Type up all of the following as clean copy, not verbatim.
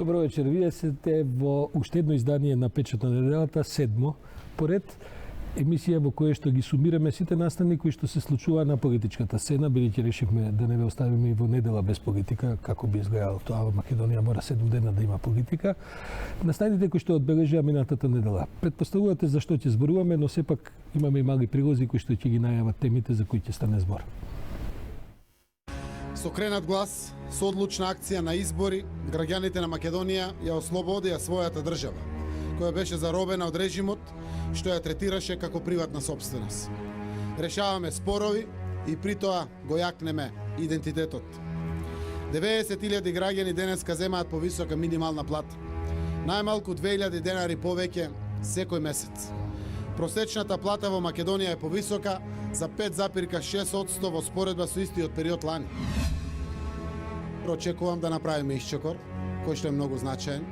Добро вечер. Вие сте во уште едно издание на Печат на неделата, 7 поред, емисија во која што ги сумираме сите настани кои што се случува на политичката сцена, бидејќи решивме да не ве оставиме и во недела без политика, како би изгледало тоа. Во Македонија мора 7 дена да има политика. Настаните кои што одбележија минатата недела. Предпоставувате за што ќе зборуваме, но сепак имаме и мали прилози кои што ќе ги најават темите за кои ќе стане збор. Со кренат глас, со одлучна акција на избори, граѓаните на Македонија ја ослободија својата држава, која беше заробена од режимот што ја третираше како приватна сопственост. Решаваме спорови и при тоа го јакнеме идентитетот. 90.000 граѓани денеска земаат повисока минимална плата. Најмалку 2.000 денари повеќе секој месец. Просечната плата во Македонија е повисока за 5,6% во споредба со истиот период лани. Очекувам да направиме исчекор, кој што е многу значаен,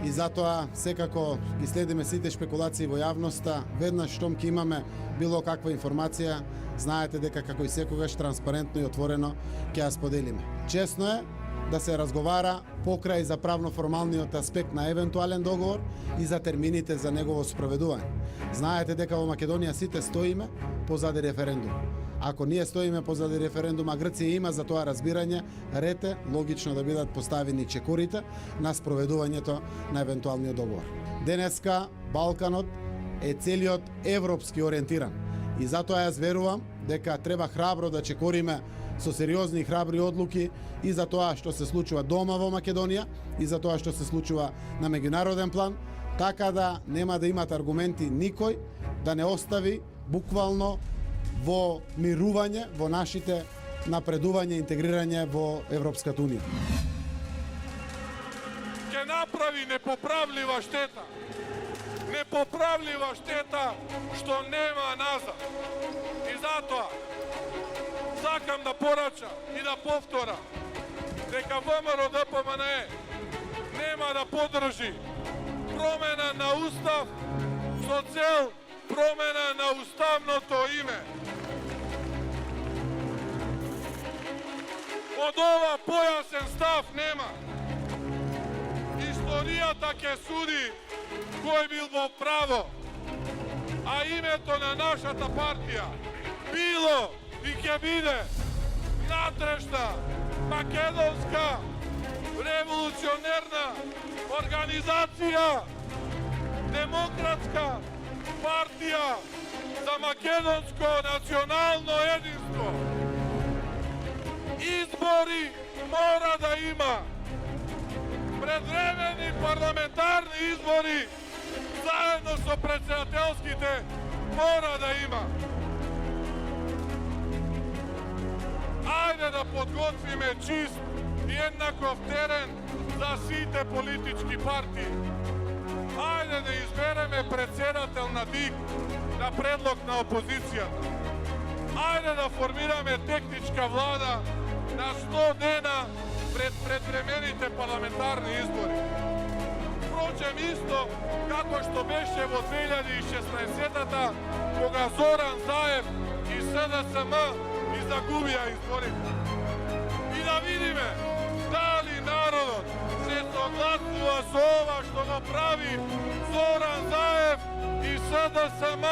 и затоа секако ги следиме сите шпекулации во јавноста. Веднаш штом ќе имаме било каква информација, знаете дека како и секогаш транспарентно и отворено ќе ја споделиме. Чесно е да се разговара покрај за правно-формалниот аспект на евентуален договор и за термините за негово спроведување. Знаете дека во Македонија сите стоиме позади референдум. Ако ние стоиме позади референдума, Грција има за тоа разбирање, ред е логично да бидат поставени чекорите на спроведувањето на евентуалниот договор. Денеска Балканот е целиот европски ориентиран и затоа јас верувам дека треба храбро да чекориме со сериозни и храбри одлуки и за тоа што се случува дома во Македонија и за тоа што се случува на меѓународен план, така да нема да имат аргументи никој да не остави буквално во мирување, во нашите напредување и интегрирање во Европската Унија. Ке направи непоправлива штета. Непоправлива штета што нема назад. И затоа сакам да порачам и да повтора дека ВМРО ДПМН нема да подржи промена на устав со цел промена на уставното име. Од ова појасен став нема. Историјата ќе суди кој бил во право, а името на нашата партија било и ќе биде натрешна македонска револуционерна организација, демократска партија за македонско национално единство. Избори мора да има. Предвремени парламентарни избори заедно со претседателските мора да има. Ајде да подготвиме чист и еднаков терен за сите политички партии. Ајде да избереме председател на ДИК на предлог на опозицијата. Ајде да формираме техничка влада на 100 дена пред предвремените парламентарни избори. Впрочем, исто како што беше во 2016-та, кога Зоран Заев и СДСМ и загубија изборите. И да видиме дали народот се согласува со ова што го прави Зоран Заев и СДСМ.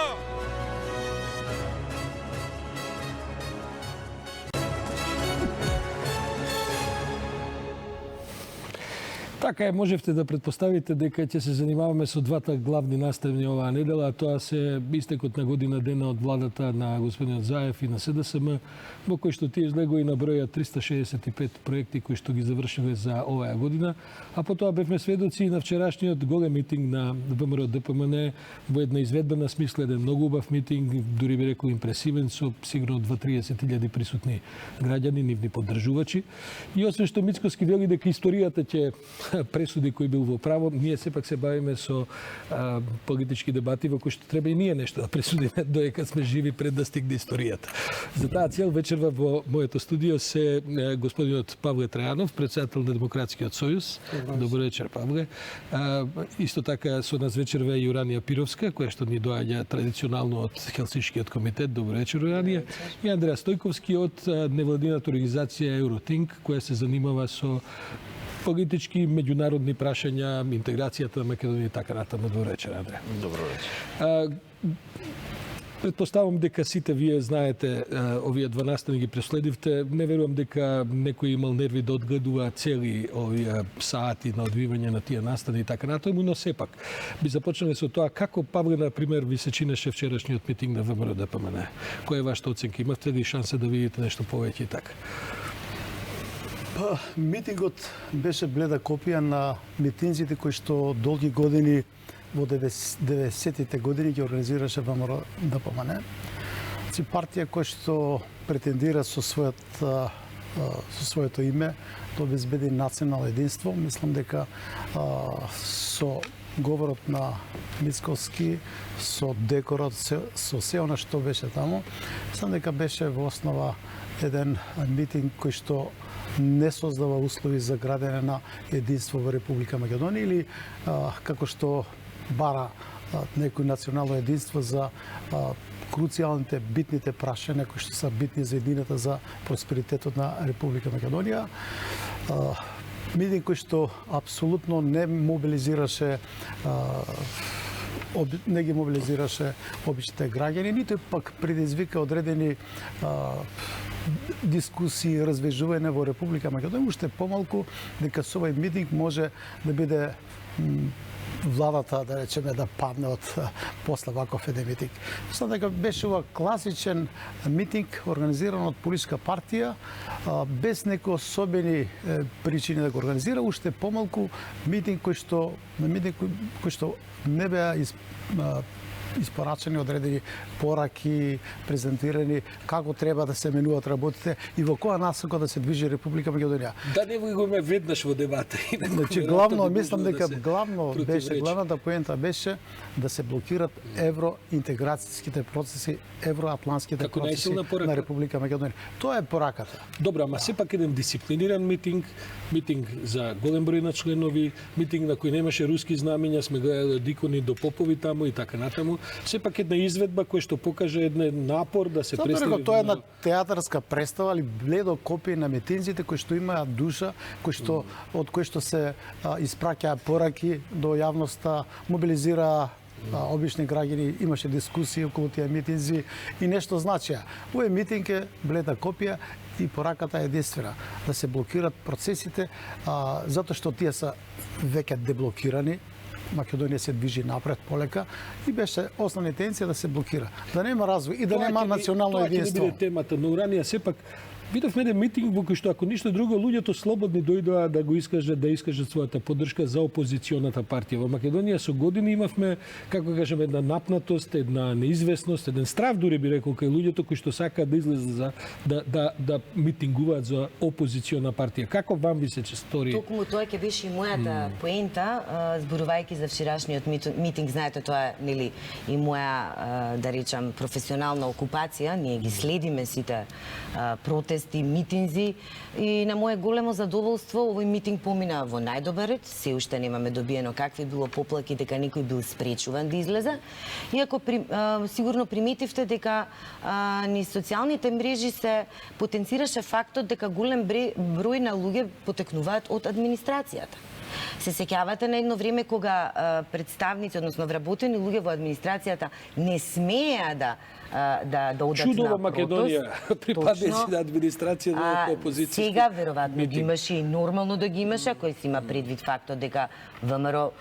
Така е, можевте да предпоставите дека ќе се занимаваме со двата главни наставни оваа недела, а тоа се истекот на година дена од владата на господинот Заев и на СДСМ, во кој што тие излегоа и наброја 365 проекти кои што ги завршиле за оваа година, а потоа бевме сведоци и на вчерашниот голем митинг на ВМРО ДПМН во една изведбена смисла, еден многу убав митинг, дури би рекол импресивен, со сигурно 20-30.000 присутни граѓани, нивни поддржувачи. И освен што Мицкоски вели дека историјата ќе пресуди кој бил во право, ние сепак се бавиме со политички дебати во кои што треба и ние нешто да пресудиме додека сме живи пред да стигне историјата. За таа цел вечерва во моето студио се господинот Павле Трајанов, председател на Демократскиот сојуз. Добро вечер, Павле. Исто така со нас вечерва и Јуранија Пировска, која што ни доаѓа традиционално од Хелсиншкиот комитет. Добро вечер, Јуранија. И Андреа Стојковски од невладината организација Евротинк, која се занимава со политички, меѓународни прашања, интеграцијата на Македонија и така натаму. Добро вечер, Андре. Добро вечер. Предпоставам дека сите вие знаете овие 12 ги преследивте. Не верувам дека некој имал нерви да одгледува цели овие сати на одвивање на тие настани и така натаму, но сепак би започнале со тоа како, Павле, на пример, ви се чинеше вчерашниот митинг на ВМРО ДПМН. Која е вашата оценка? Имавте ли шанса да видите нешто повеќе и така? Митингот беше бледа копија на митинзите кои што долги години во 90-тите години ги организираше ВМРО ДПМН. Партија која што претендира со своето име да обезбеди национално единство. Мислам дека со говорот на Мицкоски, со декорот, со се она што беше таму, мислам дека беше во основа еден митинг кој што не создава услови за градење на единство во Република Македонија или како што бара некој национално единство за круцијалните, битните прашања кои што са битни за едината, за просперитетот на Република Македонија. Митинг кој што апсолутно не ги мобилизираше обичните граѓани, ниту пак предизвика одредени дискусии, развежување во Република Македонија, уште помалку дека со овој митинг може да биде владата, да речеме, да падне од после ваков еден митинг. Мислам дека беше ова класичен митинг организиран од политичка партија, без некои особени причини да го организира, уште помалку митинг кој што не беа испорачени одредени пораки, презентирани како треба да се менуваат работите и во која насока да се движи Република Македонија. Да не влегуваме веднаш во дебата. Значи главно мислам дека главната поента беше да се блокират евроинтеграцијските процеси, евроатлантските процеси на Република Македонија. Тоа е пораката. Добро, ама сепак еден дисциплиниран митинг за голем број на членови, митинг на кој немаше руски знамења, сме гледали од икони до попови таму и така натаму. Сепак една изведба која што покаже еден напор да се представи. Тоа е една театарска представа, али бледо копија на митинзите кои што имаат душа, од кои што се испраќаа пораки до јавноста, мобилизира обични граѓани, имаше дискусии околу тие митинзи и нешто значеа. Овој митинг е бледа копија и пораката е единствена, да се блокират процесите, затоа што тие се веќе деблокирани. Македонија се движи напред полека и беше основна интенција да се блокира, да нема развој и да нема национално единство. Тоа ќе биде темата, но уранија сепак видовме еден митинг во кој што ако ништо друго луѓето слободни дојдоа да го искажат својата поддршка за опозиционата партија. Во Македонија со години имавме, како кажеме, една напнатост, една неизвестност, еден страв дури би рекол кај луѓето кои што сакаат да излезат да митингуваат за опозициона партија. Како вам ви се стори? Токму тоа ќе беше и мојата поента, зборувајќи за вчерашниот митинг, знаете, тоа е нели и моја да речам професионална окупација, ние ги следиме сите протести, митинзи и на мое големо задоволство овој митинг помина во најдобар ред. Се уште немаме добиено какви било поплаки дека некој бил спречуван да излезе. Иако сигурно приметивте дека низ социјалните мрежи се потенцираше фактот дека голем број на луѓе потекнуваат од администрацијата. Се сеќавате на едно време кога представници, односно вработени луѓе во администрацијата не смееа да одат Чудова на протест. Македонија припадници на администрација на опозиција. Сега веројатно ги имаше и нормално да ги имаше, кој си има предвид фактот дека ВМРО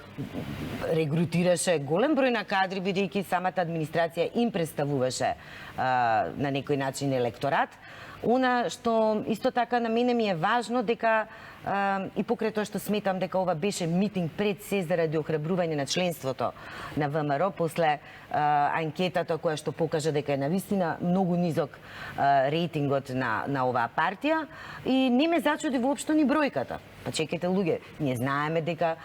регрутираше голем број на кадри, бидејќи самата администрација им представуваше на некој начин електорат. Она што исто така на мене ми е важно дека и покрај тоа што сметам дека ова беше митинг пред се заради охрабрување на членството на ВМРО после анкетата која што покажа дека е навистина многу низок рейтингот на оваа партија и не ме зачуди воопшто ни бројката. Па чекайте луѓе, ние знаеме дека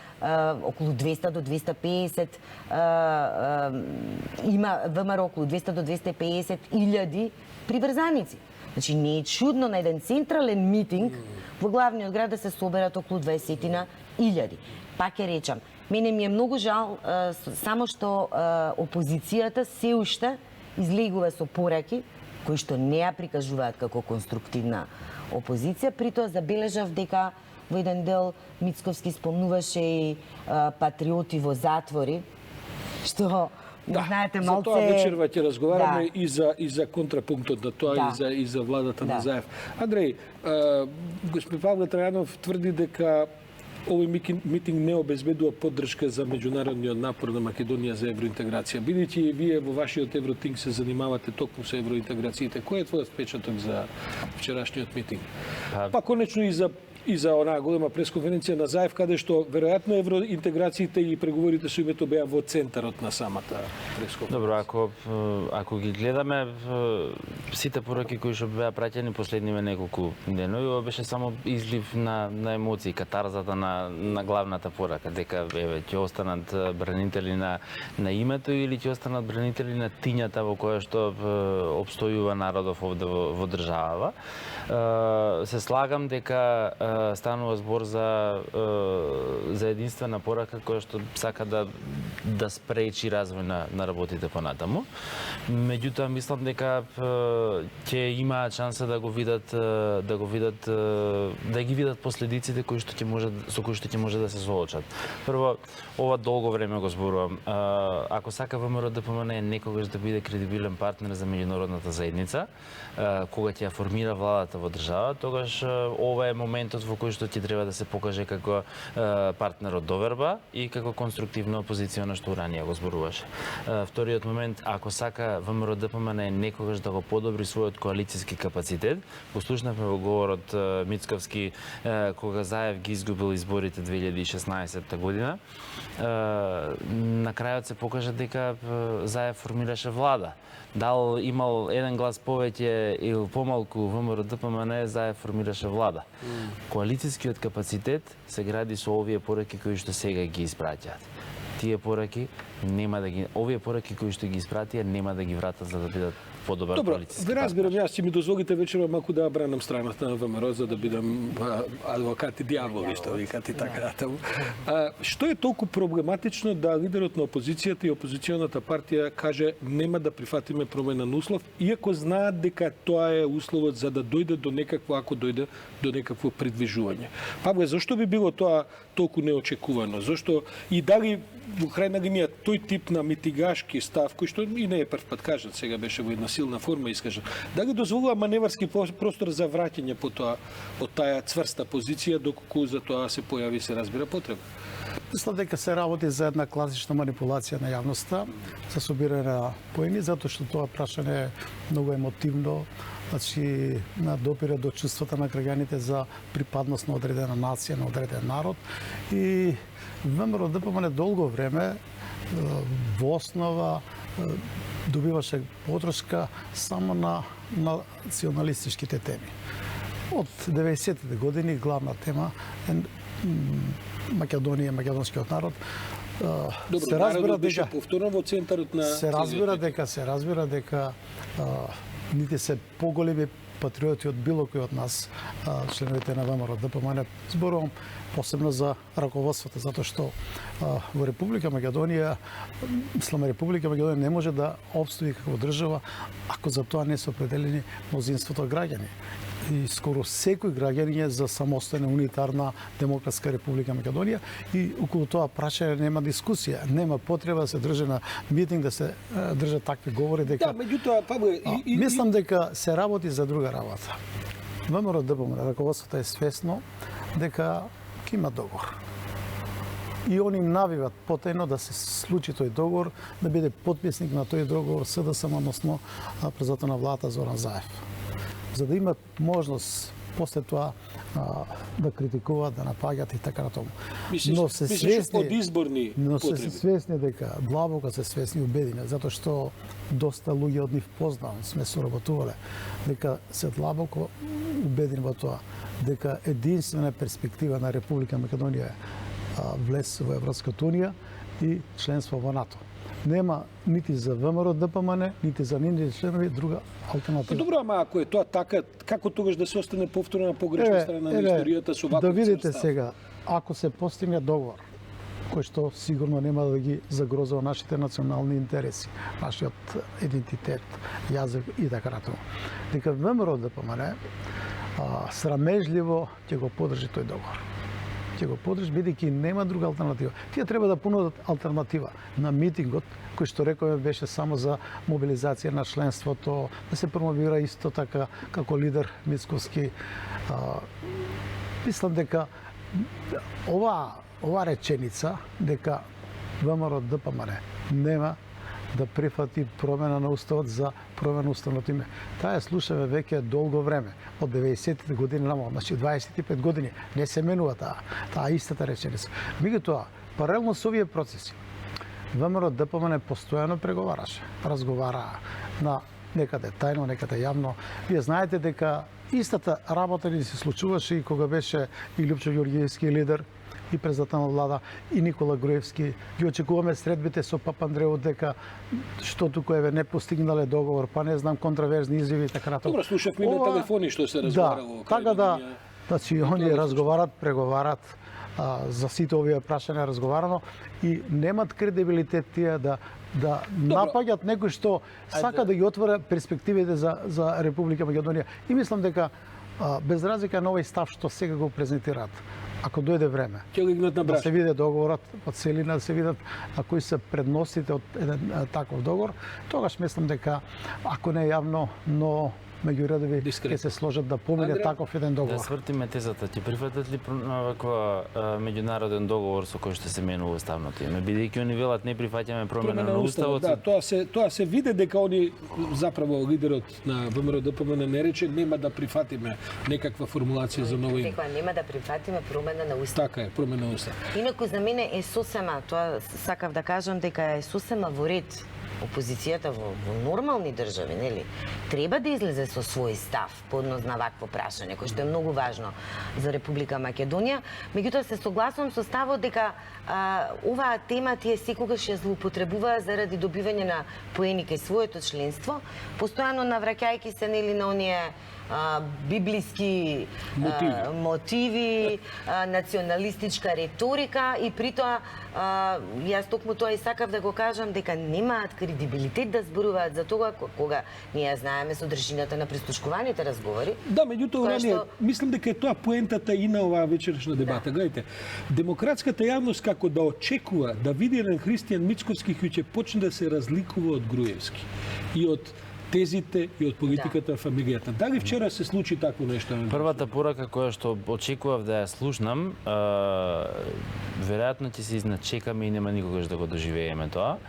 околу 200 до 250 има ВМРО околу 200 до 250 илјади приврзаници. Значи не е чудно на еден централен митинг во главниот град да се соберат околу 20 илјади. Пак ќе речам, мене ми е многу жал само што опозицијата се уште излегува со пораки кои што не ја прикажуваат како конструктивна опозиција, притоа забележав дека во еден дел Мицковски спомнуваше и патриоти во затвори, што не знаете за малце... тоа вечерва ќе разговараме Да. и за контрапунктот на тоа Да. и за владата на Да. Заев. Андреј, господин Павле Трајанов тврди дека овој митинг не обезбедува поддршка за меѓународниот напор на Македонија за евроинтеграција. Бидејќи вие во вашиот Евротинг се занимавате токму со евроинтеграциите, кој е твојот впечаток за вчерашниот митинг? Па конечно и за онаа голема пресконференција на Заев, каде што веројатно евроинтеграциите и преговорите со името беа во центарот на самата пресконференција. Добро, ако ги гледаме сите пораки кои што беа праќани последниве неколку денови, ова беше само излив на емоции, катарзата на главната порака, дека еве ќе останат бранители на името или ќе останат бранители на тињата во која што обстојува народов овде во државава. Се слагам дека станува збор за единствена порака која што сака да спречи развој на работите понатаму. Меѓутоа мислам дека ќе имаат шанса да ги видат последиците со кои што ќе може да се соочат. Прво, ова долго време го зборувам. Ако сака ВМРО ДПМН некогаш да биде кредибилен партнер за меѓународната заедница, кога ќе ја формира владата во држава, тогаш ова е моментот во кој што ќе треба да се покаже како партнер од доверба и како конструктивна опозиција на што ранее го зборуваше. Вториот момент, ако сака ВМРО ДПМН некогаш да го подобри својот коалициски капацитет, го слушнавме во говорот Мицковски кога Заев ги изгубил изборите 2016 година, на крајот се покажа дека Заев формираше влада. Дал имал еден глас повеќе или помалку ВМРО ДПМН, Заев формираше влада. Коалицискиот капацитет се гради со овие пораки кои што сега ги испраќаат. Тие пораки овие пораки кои што ги испратија нема да ги вратат за да бидат подобар Добро, коалициски ви разбирам, партнер. јас ќе ми дозволите вечерва малку да бранам страната на ВМРО за да бидам адвокат и дијавол, што викате така натаму. Што е толку проблематично да лидерот на опозицијата и опозиционата партија каже нема да прифатиме промена на услов, иако знаат дека тоа е условот за да дојде до некакво, ако дојде до некакво придвижување. Павле, зошто би било тоа толку неочекувано? Зошто и дали во крај на линија тој тип на митигашки став, кој што и не е прв пат кажат, сега беше во една силна форма искажан, дали дозволува маневарски простор за враќање по тоа од таа цврста позиција доколку за тоа се појави се разбира потреба? Мислам дека се работи за една класична манипулација на јавноста за собирање на поени, затоа што тоа прашање е многу емотивно, значи допира до чувствата на граѓаните за припадност на одредена нација, на одреден народ. И ВМРО ДПМН долго време во основа добиваше подршка само на националистичките теми. Од 90-те години главна тема е Македонија, македонскиот народ. Добро, се разбира беше дека повторно во центарот на се разбира дека нити се поголеми патриоти од било кој од нас, членовите на ВМРО ДПМН, зборувам посебно за раководството, затоа што во Република Македонија, Република Македонија не може да опстои како држава ако за тоа не се определени мнозинството граѓани. И скоро секој граѓанин е за самостојна унитарна демократска Република Македонија и околу тоа прашање нема дискусија, нема потреба да се држи на митинг, да се држат такви говори дека Да, меѓутоа Павле мислам дека се работи за друга работа. ВМРО ДПМН, раководството е свесно дека ќе има договор. И они навиват потајно да се случи тој договор, да биде потписник на тој договор СДСМ, односно председател на владата Зоран Заев. За да имат можност после тоа да критикуваат, да напаѓаат и така натаму. Мислиш од изборни се потреби? свесни дека, длабоко се свесни убедени, затоа што доста луѓе од нив познавам, сме соработувале, дека се длабоко убедени во тоа, дека единствена перспектива на Република Македонија е влез во Европската унија и членство во НАТО. Нема нити за ВМРО ДПМН, нити за нивните членови друга алтернатива. Добро, ама ако е тоа така, како тогаш да се остане повторна погрешна страна на историјата со ваков да видите цврстав? сега, ако се постигне договор, кој што сигурно нема да ги загрозува нашите национални интереси, нашиот идентитет, јазик и така натаму. Дека ВМРО ДПМН срамежливо ќе го поддржи тој договор. ќе го подржи бидејќи нема друга алтернатива. Тие треба да понудат алтернатива на митингот, кој што рековме беше само за мобилизација на членството, да се промовира исто така како лидер Мицковски. Мислам дека ова реченица дека ВМРО ДПМН нема да прифати промена на уставот за промена на уставното име. Таа ја слушаме веќе долго време, од 90-тите години намалку, значи 25 години не се менува таа истата реченица. Меѓутоа, паралелно со овие процеси, ВМРО ДПМН постојано преговараше, разговара на некаде тајно, некаде јавно. Вие знаете дека истата работа ни се случуваше и кога беше и Лјупчо Ѓорѓиевски лидер, и председател на влада, и Никола Груевски. Ги очекуваме средбите со Папандреou дека што туку не постигнале договор, па не знам, контраверзни изјави и така натаму. Добро, слушавме на телефони што се разговарало. Така да, значи они разговарат, преговарат, за сите овие прашања разговарано и немат кредибилитет тие да напаѓат некој што сака да ги отвора перспективите за Република Македонија. И мислам дека без разлика на овој став што сега го презентираат, ако дојде време, да се види договорот од целина, да се видат кои се предностите од еден таков договор, тогаш мислам дека ако не јавно, но меѓу редови ќе се сложат да помине таков еден договор. Да свртиме тезата, ќе прифатат ли ваква меѓународен договор со кој што се менува уставното име? Бидејќи они велат не прифаќаме промена на уставот. Да, тоа се виде дека они заправо лидерот на ВМРО ДПМН не рече нема да прифатиме некаква формулација за ново име. Дека нема да прифатиме промена на устав. Така е, промена на устав. Инаку за мене е сосема, тоа сакав да кажам дека е сосема во ред. Опозицијата во нормални држави, нели, треба да излезе со свој став по однос на вакво прашање, кој што е многу важно за Република Македонија. Меѓутоа се согласувам со ставот дека оваа тема тие секогаш ја злоупотребуваат заради добивање на поени кај своето членство, постојано навраќајќи се нели на оние библиски мотиви, националистичка риторика и притоа јас токму тоа и сакав да го кажам дека немаат кредибилитет да зборуваат за тоа кога ние знаеме содржината на престучкуваните разговори. Да, меѓутоа, мислам дека е тоа поентата и на оваа вечерашна дебата. Гледайте, демократската јавност како да очекува да види еден Христијан Мицковски кој ќе почне да се разликува од Груевски и од тезите и од политиката на фамилијата. Дали вчера се случи такво нешто? Првата порака која што очекував да ја слушнам, веројатно ќе се изначекаме и нема никогаш да го доживееме тоа.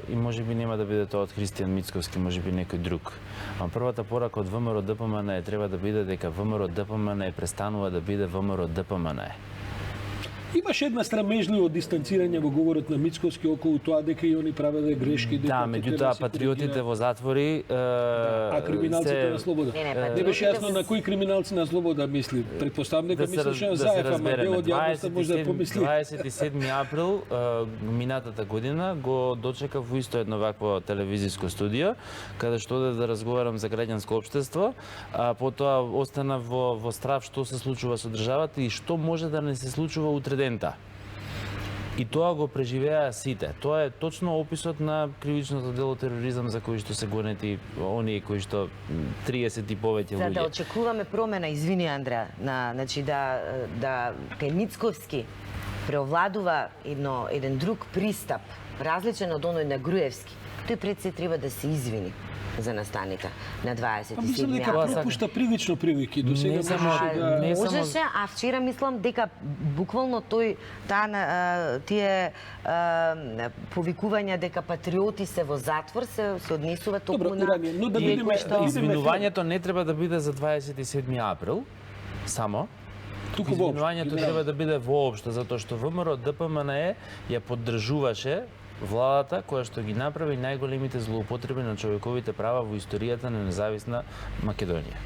И можеби нема да биде тоа од Христијан Мицковски, можеби некој друг. А првата порака од ВМРО ДПМН треба да биде дека ВМРО ДПМН престанува да биде ВМРО ДПМН. Имаше една страмежливо дистанцирање во говорот на Мицковски околу тоа дека и они правеле грешки. Да, меѓутоа патриотите во затвори а криминалците на слобода. Не беше јасно на кои криминалци на слобода мисли. Предпоставам дека мислеше на Заев, ама дел од јавноста може да помисли. 27 април минатата година го дочекав во исто едно вакво телевизиско студио, каде што оде да разговарам за граѓанско општество, а потоа останав во страв што се случува со државата и што може да не се случува утре дента. И тоа го преживеа сите. Тоа е точно описот на кривичното дело тероризам за кој што се гонети оние кои што 30 и повеќе луѓе. За да очекуваме промена, извини Андреа, значи да кај Мицковски преовладува еден друг пристап, различен од оној на Груевски. Тој пред се треба да се извини за настаните на 27 мислам дека пропушта прилично прилики до сега можеше, а вчера мислам дека буквално тие повикувања дека патриоти се во затвор се однесува токму на извинувањето не треба да биде за 27 април само. Туку извинувањето треба да биде воопшто затоа што ВМРО ДПМН ја поддржуваше владата која што ги направи најголемите злоупотреби на човековите права во историјата на независна Македонија.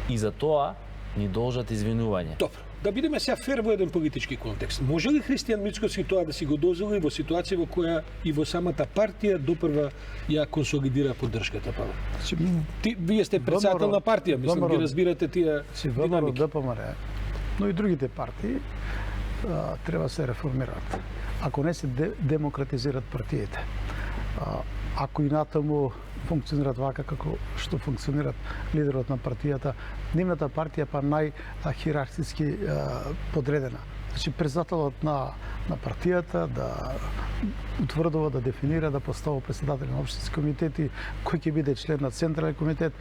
И за тоа ни должат извинување. Добро, да бидеме сега фер во еден политички контекст. Може ли Христијан Мицковски тоа да си го дозволи во ситуација во која и во самата партија допрва ја консолидира поддршката? Вие сте председател на партија, мислам, ги разбирате тие динамики. ДПМН, но и другите партии треба се реформираат. Ако не се демократизират партиите, ако и натаму функционираат вака како што функционираат лидерот на партијата. Нивната партија па најхиерархиски подредена. Значи, председателот на партијата да утврдува, да дефинира, да поставува председатели на општински комитети, кој ќе биде член на централен комитет,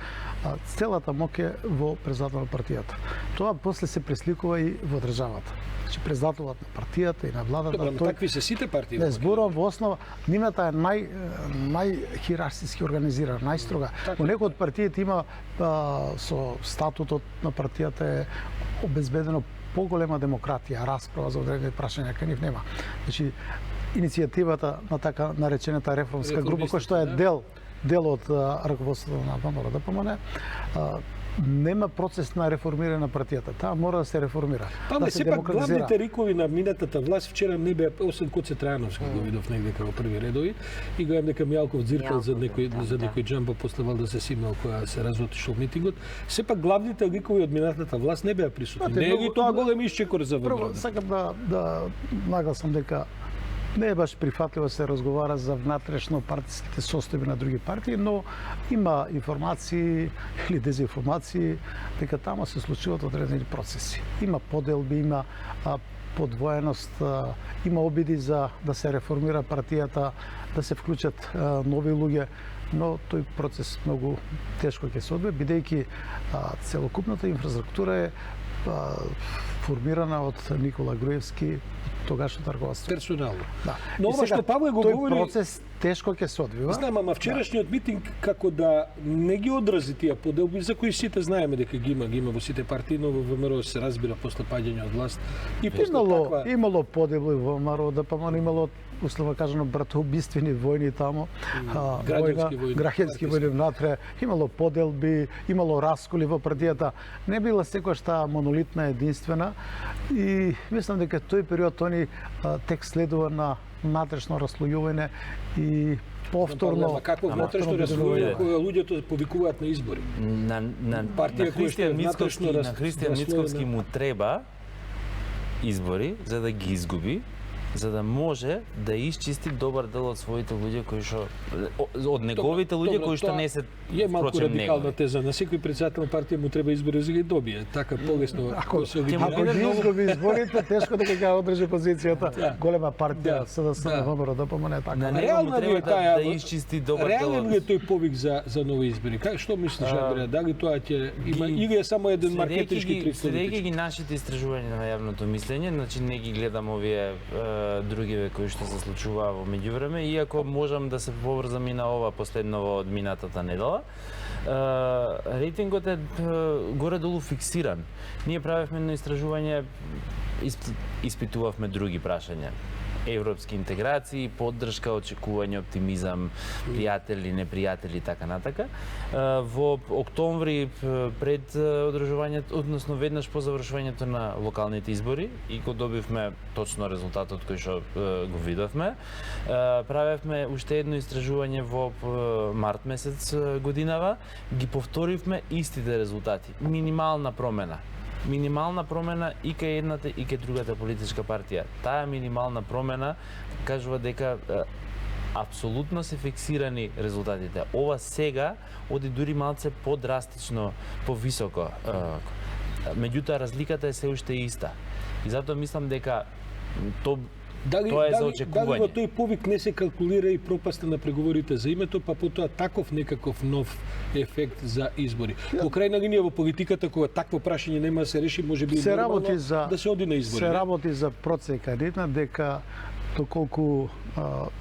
целата моќ е во председател на партијата. Тоа после се пресликува и во државата. Значи, председателот на партијата и на владата... Добро, такви се сите партии. Не, зборувам во основа, нивната е најхиерархиски организирана, најстрога. Во некои од партиите има со статутот на партијата е обезбедено поголема демократија, расправа за одредени прашања, кај нив нема. Значи, иницијативата на така наречената реформска група, која што е дел од раководството на ВМРО ДПМН, нема процес на реформирање на партијата. Таа мора да се реформира. Па, да се сепак демократизира. главните рикови на минатата власт вчера не беа, освен Коце Трајановски го видов негде како први редови и го дека Мијалков дзиркал за некој џамба после валда се симнал која се разотишол митингот. Сепак главните рикови од минатата власт не беа присутни. Не е ги тоа голем исчекор за Прво, ВМРО. сакам да нагласам дека не е баш прифатливо се разговара за внатрешно партиските состојби на други партии, но има информации или дезинформации дека таму се случуваат одредени процеси. Има поделби, има подвоеност, има обиди за да се реформира партијата, да се вклучат нови луѓе, но тој процес многу тешко ќе се одвие, бидејќи целокупната инфраструктура е формирана од Никола Груевски, тогашно трговство. Персонално. Да. Но ова што Павле го говори... Тој процес тешко ќе се одвива. Знам, ама вчерашниот митинг како да не ги одрази тие поделби за кои сите знаеме дека ги има во сите партии, но во ВМРО се разбира после паѓање од власт и после таква... Имало поделби во ВМРО ДПМН, имало условно кажано братоубиствени војни таму, граѓански војни внатре, имало поделби, имало расколи во партијата. Не била секогаш таа монолитна, единствена и мислам дека тој период они тек следува на внатрешно раслојување и повторно... Какво внатрешно раслојување кога луѓето повикуваат на избори? На Партија која што е Христијан Мицковски му треба избори за да ги изгуби, за да може да исчисти добар дел од своите луѓе кои што од неговите луѓе кои што не се е малку радикална негови. теза. На секој председател на партија му треба избори за да ги добие. Така полесно Ако се ги изгуби изборите, тешко дека ќе одржи позицијата. Голема партија СДС на ВМРО ДПМН е така. На него му Реална ли е треба таа да исчисти добар дел. Реален ли е тој повик за нови избори? Што мислиш, Андреја? Дали тоа ќе има или е само еден маркетички трик? Следејќи ги нашите истражувања на јавното мислење, значи не ги гледам овие другиве кои што се случуваа во меѓувреме, иако можам да се поврзам и на ова последново од минатата недела. Рейтингот е горе-долу фиксиран. Ние правевме едно истражување, испитувавме други прашања. Европски интеграции, поддршка, очекување, оптимизам, пријатели, непријатели и така натака. Во октомври пред одржувањето, односно веднаш по завршувањето на локалните избори и го добивме точно резултатот кој што го видовме, правевме уште едно истражување во март месец годинава, ги повторивме истите резултати. Минимална промена и кај едната и кај другата политичка партија. Таа минимална промена кажува дека апсолутно се фиксирани резултатите. Ова сега оди дури малце подрастично, повисоко. Меѓутоа разликата е се уште иста. И затоа мислам дека тоа е за очекување. Дали во тој повик не се калкулира и пропаста на преговорите за името, па потоа таков некаков нов ефект за избори? Во крајна линија во политиката кога такво прашање нема да се реши, можеби се нормално работи за да се оди на избори. Се работи за процека нина дека доколку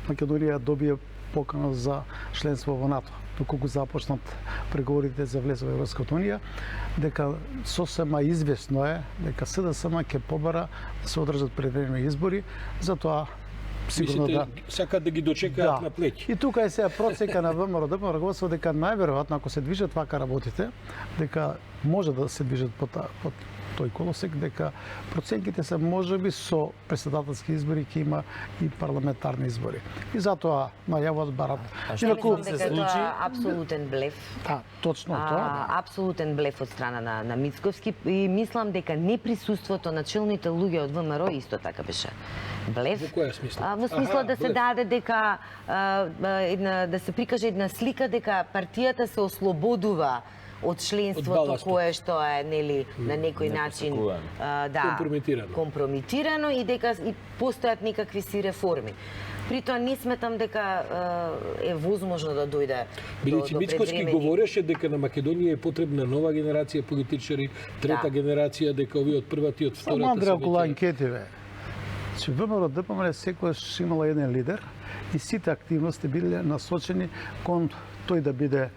Македонија добие покана за членство во НАТО, доколку започнат преговорите за влез во Европската унија, дека сосема известно е дека СДСМ ќе побара да се одржат предвремени избори, затоа сигурно Мислите, да сакаат да ги дочекаат на плеќ. И тука е сега процека на ВМРО ДПМН раководство дека најверојатно ако се движат вака работите, дека може да се движат по тој колосек дека проценките се можеби со претседателски избори ќе има и парламентарни избори. И затоа најавот барат. Мислам дека тоа е апсолутен блеф. Да, точно тоа. Апсолутен блеф од страна на Мицковски и мислам дека неприсуството на челните луѓе од ВМРО исто така беше блеф. Во која смисла? Во смисла да се блеф. даде дека да се прикаже една слика дека партијата се ослободува од членството баластот. кое што е нели на некој начин компрометирано и дека и постојат некакви си реформи. При тоа не сметам дека е возможно да дојде Бидејќи Мицковски говореше дека на Македонија е потребна нова генерација политичари, трета генерација, дека овие од првата и од втората Само Андреа се околу веќе- анкетиве. Че ВМРО ДПМН секогаш имала еден лидер и сите активности биле насочени кон тој да биде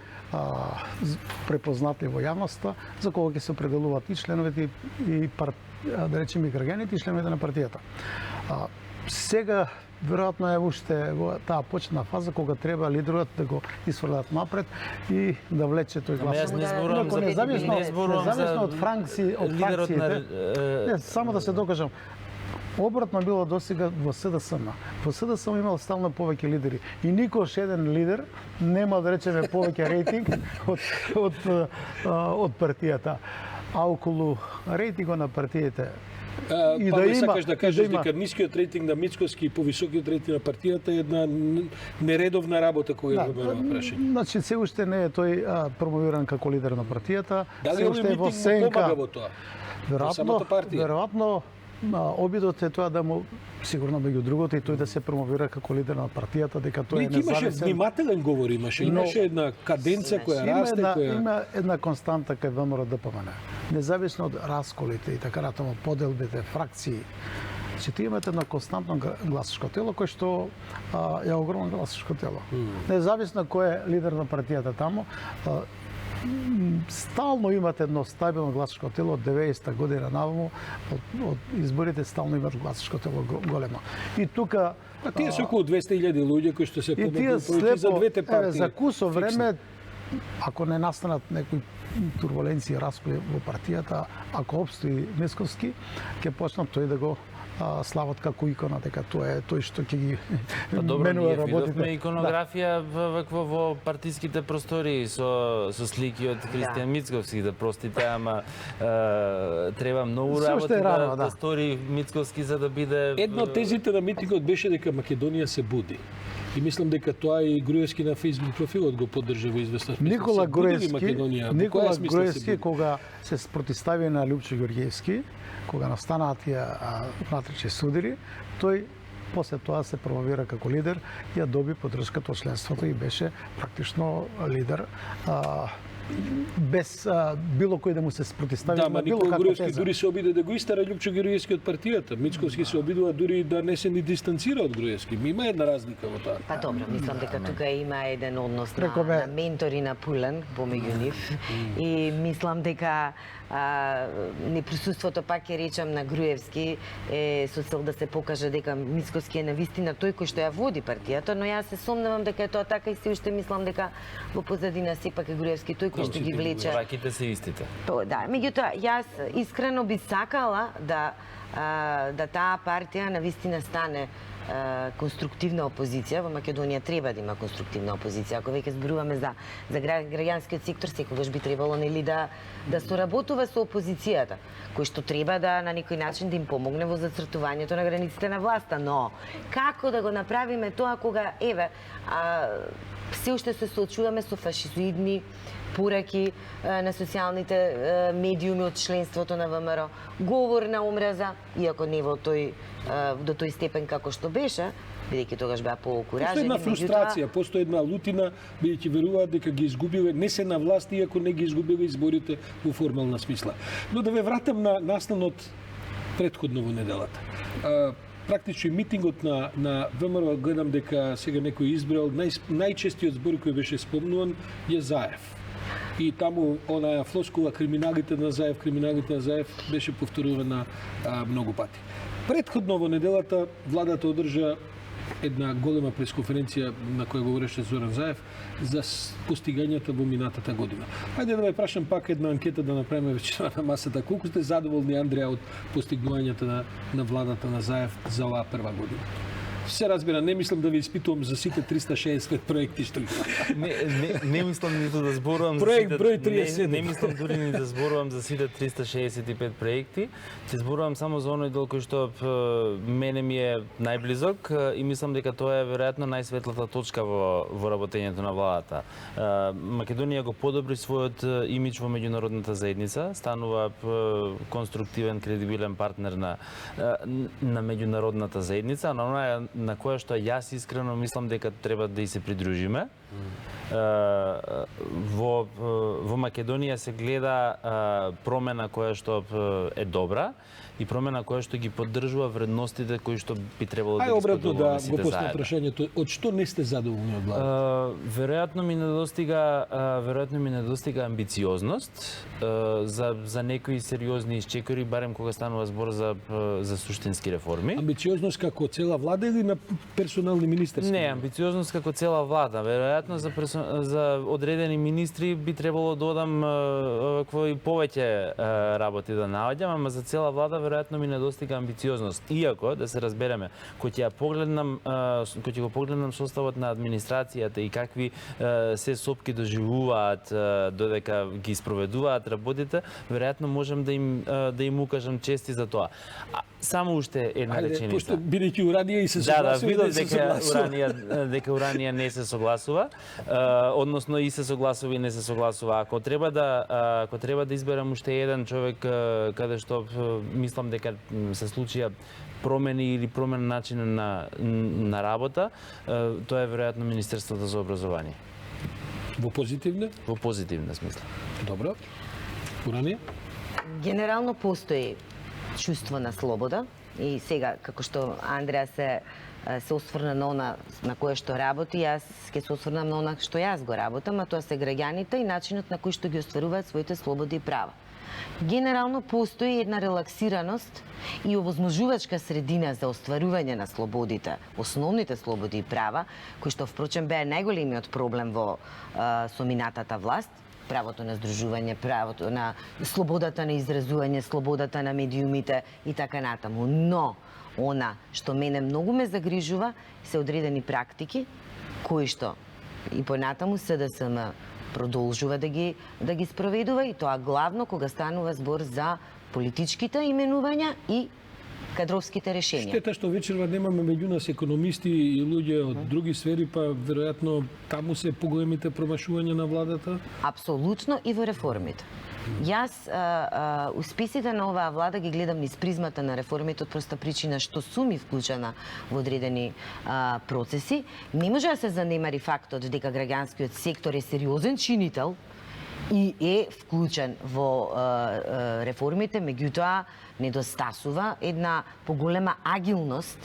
препознат во јавноста, за кога ќе се определуваат и членовите и да речеме и граѓаните и членовите на партијата. Сега веројатно е уште во таа почетна фаза кога треба лидерот да го исфрлат напред и да влече тој глас. Јас не зборувам за независно од лидерот на не, само да се докажам. Обратно било досега во СДСМ. Во СДСМ имал стално повеќе лидери и никош еден лидер нема да речеме повеќе рейтинг од партијата. А околу рейтингот на партиите И да сакаш да кажеш дека нискиот рейтинг на Мицковски и повисокиот рейтинг на партијата е една нередовна работа која е во прашање. Значи се уште не е тој промовиран како лидер на партијата. Дали овој митинг му помага во тоа? Веројатно обидот е тоа да му сигурно меѓу другото и тој да се промовира како лидер на партијата, дека тој е независен. Имаше внимателен говор, имаше една каденца која расте, која има една константа кај ВМРО ДПМН. Независно од расколите и така натаму поделбите, фракции, че ти имате едно константно гласачко тело кој што е огромно гласачко тело. Независно кој е лидер на партијата таму, стално имате едно стабилно гласачко тело од 90-та година наваму, од изборите стално имат гласачко тело големо. И тука тие се околу 200.000 луѓе кои што се помогнат за двете партии. За кусо време, ако не настанат некои турбуленции, расколи во партијата, ако обстои Мицковски, ќе почнат тој да го слават како икона, дека тоа е тој што ќе ги менува работите. Видовме иконографија во партиските простори со слики од Кристијан Мицковски, да простите, ама треба многу работа да стори Мицковски за да биде... Една од тезите на митингот беше дека Македонија се буди. И мислам дека тоа и Груевски на Facebook профилот го поддржа во известна смисла. Никола Груевски кога се спротистави на Лјупчо Ѓорѓевски, кога настанаат тие внатрешни судири, тој после тоа се промовира како лидер, ја доби поддршката од членството и беше практично лидер без било кој да му се спротистави на било каква теза. Груевски дури се обиде да го истера Лјупчо Ѓорѓевски од партијата. Мицковски се обидува дури да не се ни дистанцира од Груевски. Има една разлика во тоа. Па добро, мислам дека тука има еден однос на ментори на Пулен помеѓу нив и мислам дека неприсуството, пак ќе речам, на Груевски е со цел да се покаже дека Мицковски е навистина тој кој што ја води партијата, но јас се сомневам дека е тоа така и се уште мислам дека во позадина сепак е Груевски тој кој што ги влече. Раките се истите. Да, меѓутоа јас искрено би сакала да таа партија навистина стане конструктивна опозиција. Во Македонија треба да има конструктивна опозиција. Ако веќе зборуваме за граѓанскиот сектор, секогаш би требало нели да соработува со опозицијата, кој што треба да на некој начин да им помогне во зацртувањето на границите на власта. Но како да го направиме тоа кога се уште се соочуваме со фашизоидни пораки на социјалните медиуми од членството на ВМРО, говор на омраза, иако не до тој степен како што беше, бидејќи тогаш беа поокуражени. Постои една фрустрација, постои една лутина, бидејќи веруваат дека ги изгубиле, не се на власт, иако не ги изгубиле изборите во формална смисла. Но да ве вратам на настанот претходно во неделата. Практично митингот на ВМРО, гледам дека сега некој избрал, најчестиот збор кој беше спомнуван е Заев. И таму онаа флоскула криминалите на Заев беше повторувана многу пати. Претходно во неделата владата одржа една голема пресконференција на која говореше Зоран Заев за постигањата во минатата година. Хајде да ве прашам пак една анкета да направиме вечера на масата. Колку сте задоволни, Андреја, од постигнувањата на владата на Заев за оваа прва година? Се разбира, не мислам да ви испитувам за сите 360 проекти што има. Не мислам ниту да зборувам Проект за број сите, 37. не мислам дури ни да зборувам за сите 365 проекти. Ќе зборувам само за оној дел кој што мене ми е најблизок и мислам дека тоа е веројатно најсветлата точка во работењето на владата. Македонија го подобри својот имидж во меѓународната заедница, станува конструктивен, кредибилен партнер на меѓународната заедница, на онаа на која што јас искрено мислам дека треба да и се придружиме. Во Македонија се гледа промена која што е добра и промена која што ги поддржува вредностите кои што би требало да ги обратно да споделуваме го сите поставам заедно. прашањето, од што не сте задоволни од владата? Веројатно ми недостига амбициозност за некои сериозни исчекори, барем кога станува збор за суштински реформи. Амбициозност како цела влада или на персонални министерски? Не, амбициозност како цела влада. Веројатно за одредени министри би требало да одам и повеќе работи да наоѓам, ама за цела влада веројатно ми недостига амбициозност. Иако, да се разбереме, кога ќе го погледнам составот на администрацијата и какви се сопки доживуваат додека ги спроведуваат работите, веројатно можам да им укажам чести за тоа. Само уште една реченица. Пошто бидејќи Уранија и се согласува, видов не се согласува. дека Уранија не се согласува, односно и се согласува и не се согласува. Ако треба да изберам уште еден човек каде што мислам дека се случија промени или промен начин на работа, тоа е веројатно Министерството за образование. Во позитивна? Во позитивна смисла. Добро. Уранија? Генерално постои чувство на слобода и сега како што Андреа се осврна на она на кое што работи, јас ќе се осврнам на она што јас го работам, а тоа се граѓаните и начинот на кој што ги остваруваат своите слободи и права. Генерално постои една релаксираност и овозможувачка средина за остварување на слободите, основните слободи и права, кои што впрочем беа најголемиот проблем со минатата власт, правото на здружување, правото на слободата на изразување, слободата на медиумите и така натаму. Но, она што мене многу ме загрижува се одредени практики кои што и понатаму СДСМ продолжува да ги спроведува и тоа главно кога станува збор за политичките именувања и кадровските решенија. Штета што вечерва немаме меѓу нас економисти и луѓе од други сфери, па веројатно таму се поголемите промашувања на владата? Апсолутно и во реформите. Јас успесите на оваа влада ги гледам низ призмата на реформите од проста причина што сум и вклучена во одредени процеси. Не може да се занемари фактот дека граѓанскиот сектор е сериозен чинител и е вклучен во реформите, меѓутоа недостасува една поголема агилност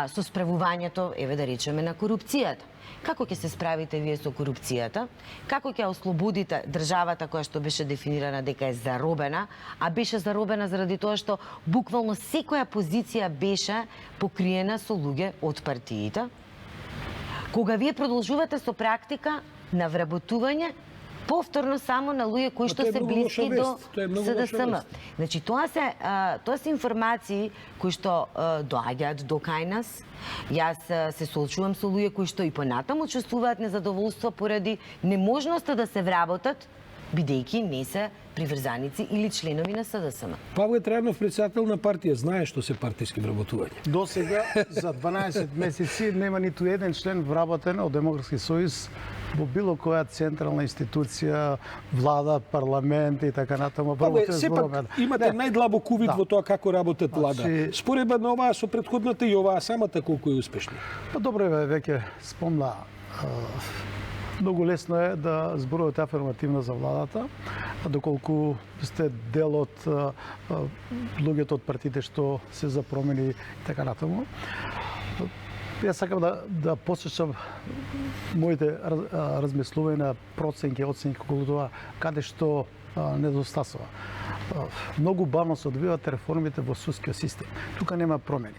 со справувањето, еве да речеме, на корупцијата. Како ќе се справите вие со корупцијата? Како ќе ослободите државата која што беше дефинирана дека е заробена, а беше заробена заради тоа што буквално секоја позиција беше покриена со луѓе од партиите? Кога вие продолжувате со практика на вработување повторно само на луѓе кои што се блиски до СДСМ. Значи тоа се информации кои што доаѓаат до кај нас. Јас се соочувам со луѓе кои што и понатаму чувствуваат незадоволство поради неможноста да се вработат бидејќи не се приврзаници или членови на СДСМ. Павле Трајанов, председател на партија, знае што се партиски вработување. До сега за 12 месеци нема ниту еден член вработен од Демократски сојуз во било која централна институција, влада, парламент и така натаму. Павле, сепак имате најдлабок увид во тоа како работат влада. Споредба на оваа со претходната и оваа самата колку е успешна. Па добро е, веќе спомна. Многу лесно е да зборувате афирмативно за владата, доколку сте дел од луѓето од партиите што се за промени и така натаму. Јас сакам да посечам моите размислувања, проценки, оценки околу тоа каде што недостасува. Многу бавно се одвиваат реформите во судскиот систем. Тука нема промени.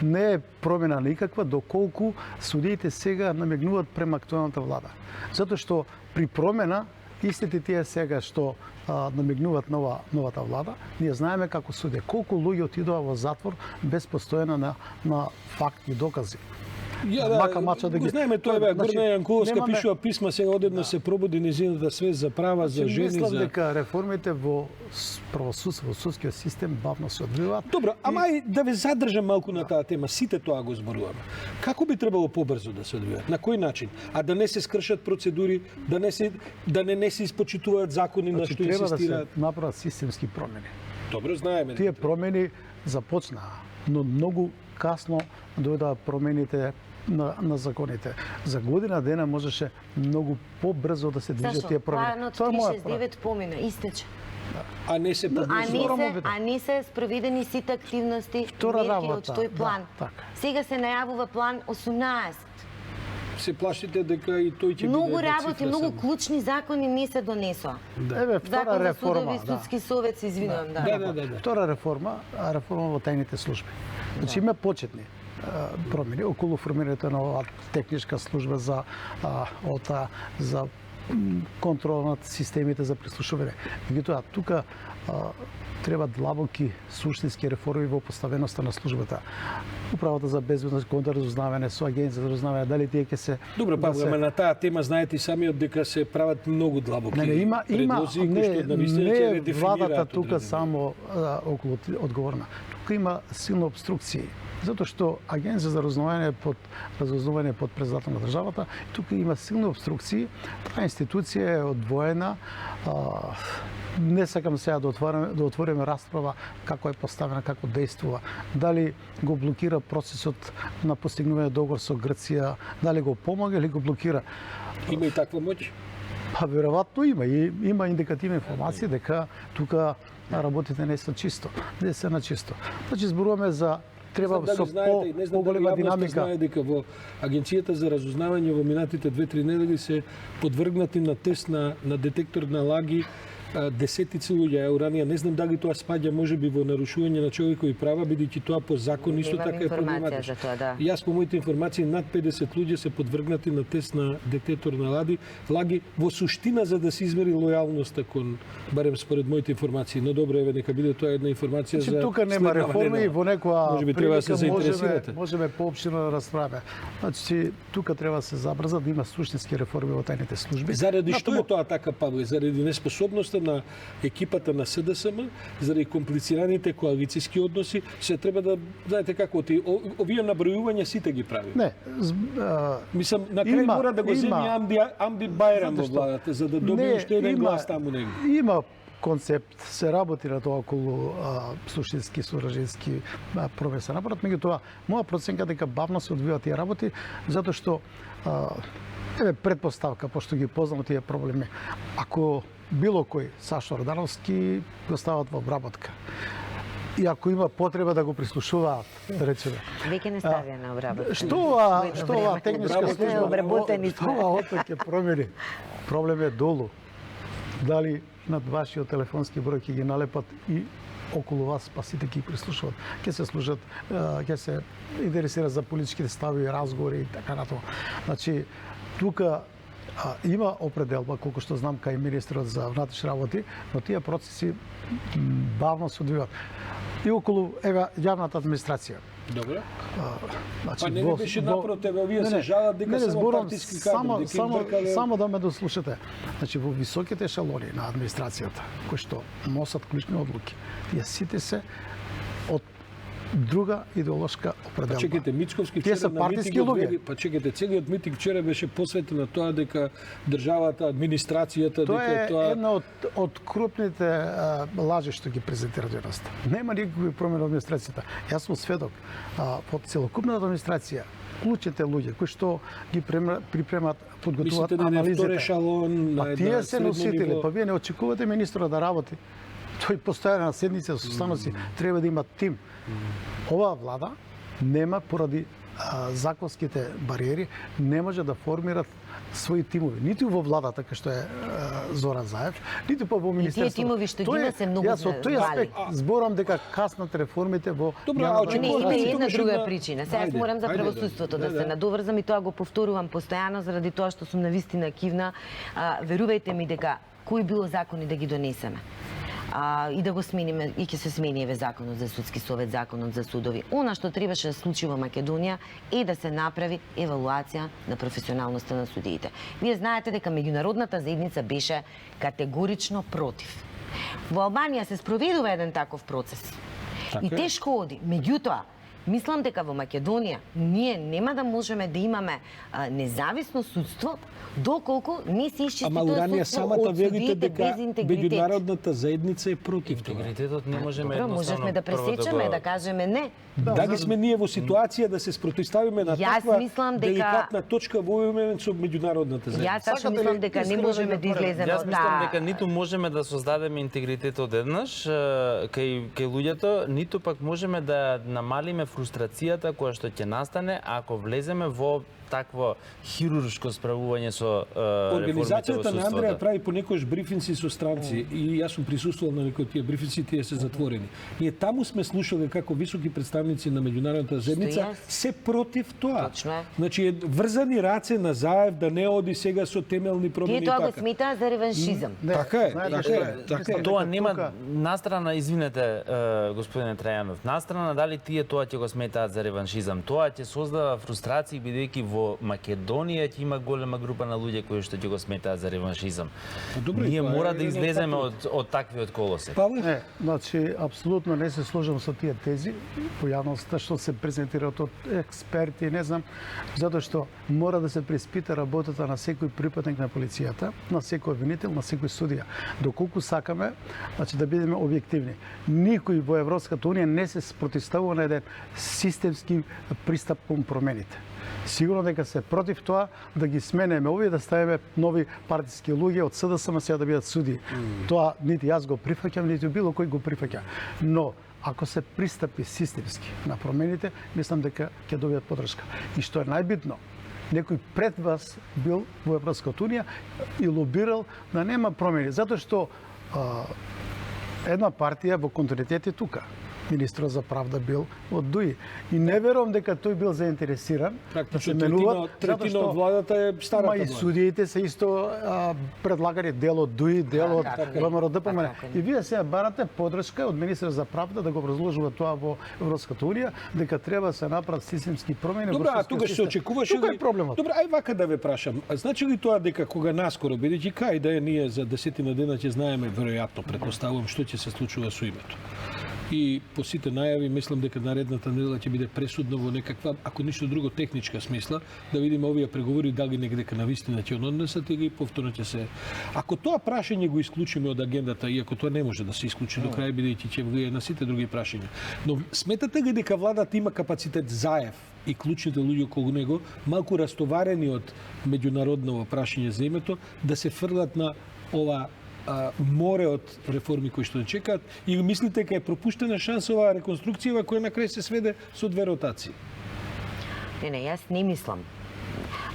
Не е промена никаква доколку судиите сега намегнуваат према актуелната влада. Затоа што при промена истите тие сега што намигнуваат новата влада, ние знаеме како суде, колку луѓе отидоа во затвор без постојана на факти и докази. Мака мача да го ги знаеме тоа, бе, значи, Горна Јанковска немаме- пишува писма, сега одедно се пробуди низината свест за права, за жени, Мислам за... дека реформите во правосудство, во судскиот систем бавно се одвиваат. Добро, ама ај да ве задржам малку на таа тема. Сите тоа го зборуваме. Како би требало побрзо да се одвијат? На кој начин? А да не се скршат процедури, да не се испочитуваат закони на Значи, што треба да се инсистираат? направат системски промени. Добро знаеме. Тие промени започнаа, но многу касно дојдоа промените на законите. За година дена можеше многу побрзо да се движат тие промени. планот Тоа е моја права. 369 помина, истече. А не се А подржува. не се спроведени сите активности и Втора мерки од работа, тој да, план. така. Сега се најавува план 18. Се плашите дека и тој ќе Многу биде една работи, цифра многу само. клучни закони не се донесоа. Еве, втора Закон за реформа. судови, судски совет, се извинувам, да. Да. Втора реформа, реформа во тајните служби. Значи има почетни промени околу формирањето на оваа техничка служба за за контрол над системите за прислушување. Меѓутоа, тука треба длабоки суштински реформи во поставеноста на службата. Управата за безбедност, контрразузнавање со агенција за разузнавање, дали тие ќе се Добро, па, да се- ама на таа тема знаете и самиот дека се прават многу длабоки има предлози кои што навистина ќе не е редефинираат владата тука одредени. само околу одговорна. Тука има силно обструкции. Затоа што Агенција за разузнавање под председател на државата, тука има силни обструкции. Таа институција е одвоена. Не сакам сега да отвориме расправа како е поставена, како действува. Дали го блокира процесот на постигнување договор со Грција, дали го помага или го блокира. Има и таква моќ? Па веројатно има и има индикативни информации дека тука работите не се чисто, не се на чисто. Значи зборуваме за треба Дали со знаете, не знам дали поголема јавноста динамика. знае дека во Агенцијата за разузнавање во минатите 2-3 недели се подвргнати на тест на детектор на лаги десетици луѓе. Уранија, не знам дали тоа спаѓа можеби во нарушување на човекови права, бидејќи тоа по закон исто Немам така е информација проблематично. за тоа, да. Јас по моите информации над 50 луѓе се подвргнати на тест на детектор на лаги во суштина за да се измери лојалноста кон, барем според моите информации. Но добро, еве нека биде тоа една информација Значи за тука нема следнава реформи и недела. во некоја Можеби треба да се прилика заинтересирате. можеме поопштирно да расправаме. Значи тука треба да се забрза да има суштински реформи во тајните служби. Заради На што е тоа така, Павле? Заради неспособноста на екипата на СДСМ, заради комплицираните коалицијски односи, се треба да, знаете како, овие набројувања сите ги прави. Не, Мислам, на крај има- мора да го има- земи Амди Бајрам во Затоа што- владата, за да добие Не, уште еден има- глас таму негде. Има концепт, се работи на тоа околу суштински, соражински промени се направат, меѓутоа, моја проценка дека бавно се одвиваат тие работи, затоа што еве предпоставка, пошто ги познам тие проблеми. Ако било кој Сашо Родановски го стават во обработка, и ако има потреба да го прислушуваат, да речеме. Веќе не ставија на обработка. Што ова техничка Обработка, служба обработени сме. ова опет ќе промени. Проблем е долу. Дали над вашиот телефонски број ќе ги налепат и околу вас, па сите ќе ги прислушуваат. Ќе се служат, ќе се интересираат за политичките стави, разговори и така натаму. Значи, тука има определба, колку што знам, кај министерот за внатрешни работи, но тие процеси бавно се одвиваат. И околу јавната администрација. Добро. Значи, Па не ли беше напротив, овие се жалат дека само зборувам партиски кадри, дека им бркале... само да ме дослушате. Значи во високите ешелони на администрацијата, кои што носат клучни одлуки, тие сите се од друга идеолошка определба. Па чекайте, Мицковски Тие вчера се на партиски митинг луѓе. одвели, па чекайте, целиот митинг вчера беше посветен на тоа дека државата, администрацијата, Тоа дека е тоа една од крупните лажи што ги презентира денеста. Нема никакви промени во администрацијата. Јас сум сведок во целокупната администрација, клучните луѓе кои што ги припремат, подготвуваат мислите да не е втор анализите. ешалон на Па една тие се средно носители, ниво? па вие не очекувате министрот да работи. Тој постојано на седница со станоци треба да има тим. Оваа влада нема поради законските бариери не може да формират свои тимови, ниту во владата кај што е Зоран Заев, ниту па во министерството. тимови што ги има се многу Јас од тој мали. аспект зборам дека каснат реформите во Добро, јавната очекувам- Не, има Значи, и една тогаш друга една- причина. Сега јас Ајде, морам за ајде, правосудството да да, се да. надоврзам и тоа го повторувам постојано заради тоа што сум навистина кивна. Верувајте ми дека кои било закони да ги донесеме. И да го смениме, и ќе се смени еве законот за судски совет, законот за судови. Она што требаше да случи во Македонија е да се направи евалуација на професионалноста на судиите. Вие знаете дека меѓународната заедница беше категорично против. Во Албанија се спроведува еден таков процес. Така И е. тешко оди. Меѓутоа, мислам дека во Македонија ние нема да можеме да имаме независно судство доколку не се исчисти Ама тоа Уранија судство самата од велите судиите дека без интегритет. меѓународната заедница е против тоа. Интегритетот не можеме Добро, едноставно можевме да прво пресечеме, го- да кажеме не. Дали сме ние во ситуација да се спротивставиме на Јас таква мислам дека- деликатна точка во овој момент со меѓународната заедница? Јас тачно Сакате ли мислам дека не искрено можеме да да го излеземе Јас од мислам дека ниту можеме да создадеме интегритет одеднаш кај луѓето, ниту пак можеме да намалиме фрустрацијата која што ќе настане ако влеземе во такво хируршко справување со реформите во Организацијата на Андреја судството. прави понекогаш брифинци со странци и јас сум присуствувал на некои од тие брифинци, тие се затворени. Ние таму сме слушале како високи представници на меѓународната заедница јас. се против тоа. Точно е. Значи врзани раце на Заев да не оди сега со темелни промени Тие и тоа го така. сметаа за реваншизам. Така е, знаете така што е, така е. Мислам Тоа дека нема тука- настрана, извинете, господине Трајанов, настрана дали тие тоа ќе го сметаат за реваншизам. Тоа ќе создава фрустрации бидејќи во Македонија ќе има голема група на луѓе кои што ќе го сметаат за реваншизам. добро, и Ние тоа е мора да еден од излеземе таквите. од таквиот колоси. Павле? Не, значи, апсолутно не се сложам со тие тези по јавноста што се презентираат од експерти, не знам, затоа што мора да се преспита работата на секој припадник на полицијата, на секој обвинител, на секој судија. Доколку сакаме, значи да бидеме објективни. Никој во Европската унија не се спротивставува на еден системски пристап кон промените. Сигурно дека се против тоа да ги сменеме овие, да ставиме нови партиски луѓе од СДСМ сега да бидат суди. Тоа нити јас го прифаќам, нити било кој го прифаќа. Но ако се пристапи системски на промените, мислам дека ќе добијат подршка. И што е најбитно, некој пред вас бил во Европската унија и лобирал да нема промени, затоа што една партија во континуитет е тука. Министрот за правда бил од ДУИ. И не верувам дека тој бил заинтересиран да се Практично менуваат, третина од владата е старата Ма и влада. судиите се исто предлагани дел од ДУИ, дел од ВМРО-ДПМН. И вие сега барате подршка од министрот за правда да го образложува тоа во Европската унија, дека треба да се направат системски промени Добро, а судскиот тука се систем. очекуваше Тука ли... е проблемот. Добро, ај вака да ве прашам. А значи ли тоа дека кога наскоро, бидејќи кај да е ние за 10 дена ќе знаеме веројатно, претпоставувам што ќе се случува со името. И по сите најави мислам дека наредната недела ќе биде пресудно во некаква, ако ништо друго, техничка смисла, да видиме овие преговори дали негде на вистина ќе однесат или повторно ќе се. Ако тоа прашање го исклучиме од агендата, иако тоа не може да се исклучи до крај бидејќи ќе влие на сите други прашања. Но сметате ли дека владата има капацитет Заев и клучните луѓе околу него, малку растоварени од меѓународно прашање за името, да се фрлат на ова море од реформи кои што чекаат, или мислите дека е пропуштена шанса оваа реконструкција која на крај се сведе со 2 ротации? Не, јас не мислам.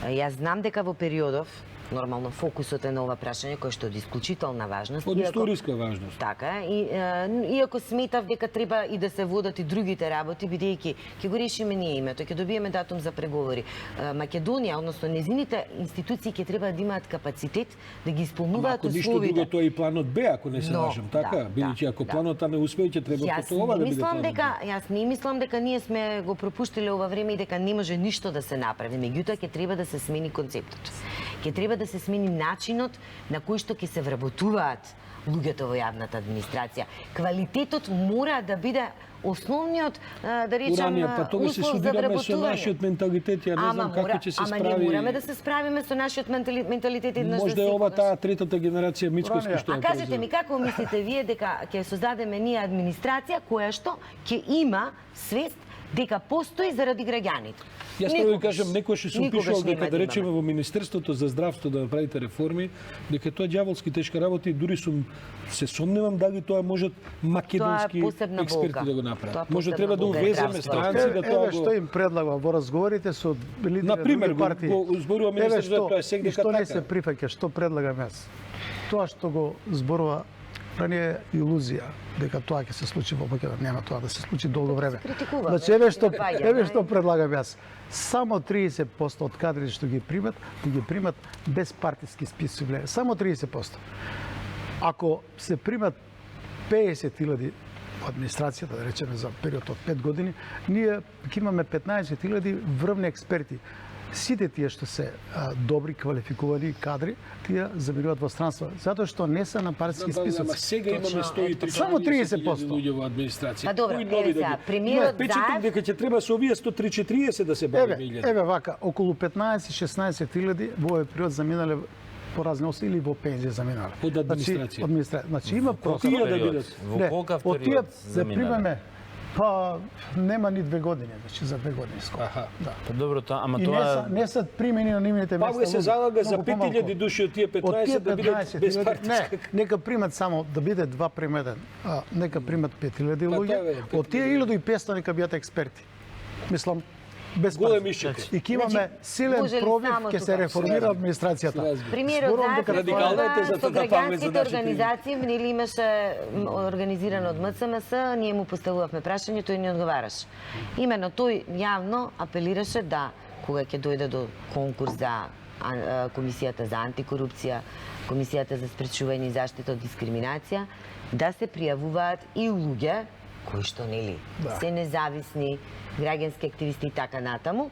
Јас знам дека во периодов, нормално фокусот е на ова прашање кој што е од исклучителна важност. Од иако- историска важност. Така е, и иако сметав дека треба и да се водат и другите работи, бидејќи ќе го решиме ние името, ќе добиеме датум за преговори. Македонија, односно незините институции ќе треба да имаат капацитет да ги Ама исполнуваат ако ништо друго, условите. тоа е и планот Б, ако не се Но, лажам, така? да, Бидејќи ако да. планот не успее, ќе треба Јас ова не да биде мислам планот дека Б. јас не мислам дека ние сме го пропуштиле ова време и дека не може ништо да се направи. Меѓутоа ќе треба да се смени концептот. Ќе треба да се смени начинот на кој што ќе се вработуваат луѓето во јавната администрација. Квалитетот мора да биде основниот, да речам, Уранија, па тогаш се услов за судираме со вработување. нашиот менталитет, ја не знам како ќе се Ама справи. ние мораме да се справиме со нашиот менталитет еднаш Можда за е ова секогаш. таа третата генерација Мицкоски што А е кажете презела. ми, како мислите вие дека ќе создадеме ние администрација која што ќе има свест дека постои заради граѓаните. Јас прво ви кажам, некој што се Никогаш упишувал нема дека да да речеме имаме. во Министерството за здравство да направите реформи, дека тоа е ѓаволски тешка работа и дури сум се сомневам дали тоа можат македонски посебна експерти болка. да го Тоа е направат. Може посебна треба да болка. увеземе Здравство. странци да тоа Еве што го им предлагам во разговорите со лидери на Например, други партии. го зборува министерот за тоа сега дека што не така. се прифаќа, што предлагам јас. Тоа што го зборува ранije илузија дека тоа ќе се случи во Македонија, нема тоа да се случи долго време. критикува, Значи веќе еве што се ваѓа, еве нај- што предлагам јас. Само 30% од кадрите што ги примат, да ги примат без партиски списови. Само 30%. Ако се примат 50.000 во администрацијата, да речеме за период од 5 години, ние ќе имаме 15.000 врвни експерти. Сите тие што се добри, квалификувани кадри, тие заминуваат во странство, затоа што не се на партиски Ама списоци. сега имаме 130 Само 30%. луѓе во администрација. Па добро, Кои еве нови сега, ги- премиерот Печатам Заев- дека ќе треба со овие 130-40 да се бавиме Еве, илјади. еве вака, околу 15-16.000 во овој период заминале по разни основи или во пензија заминале. Од администрација. Значи има колку процент. да период? бидат? Во колкав од тие период да заминале? примеме, па нема ни 2 години, значи за 2 години скоро. Аха. Да. Па добро, тоа, ама И тоа не се примени на нивните места. Павле се луѓе, залага за многу помалку. 5000 души од тие Од 15 тие да бидат 15.000, без не, партиска. нека примат само да биде 2 приметен. Нека примат 5000 Па, луѓе. тоа е, Од тие 1500 нека бидат експерти. Мислам без Голем партија. ишчеки. И ќе имаме Значи, силен може ли пробив, само ќе се тука? реформира Се администрацијата. разбира. Премиерот Зборувам Заев дека радикалната е за со да памет за граѓанските нашите организации, нели имаше организирано од МЦМС, ние му поставувавме прашање, тој ни одговараше. Имено тој јавно апелираше да кога ќе дојде до конкурс за Комисијата за антикорупција, Комисијата за спречување и заштита од дискриминација, да се пријавуваат и луѓе кои што нели се независни, граѓански активисти и така натаму.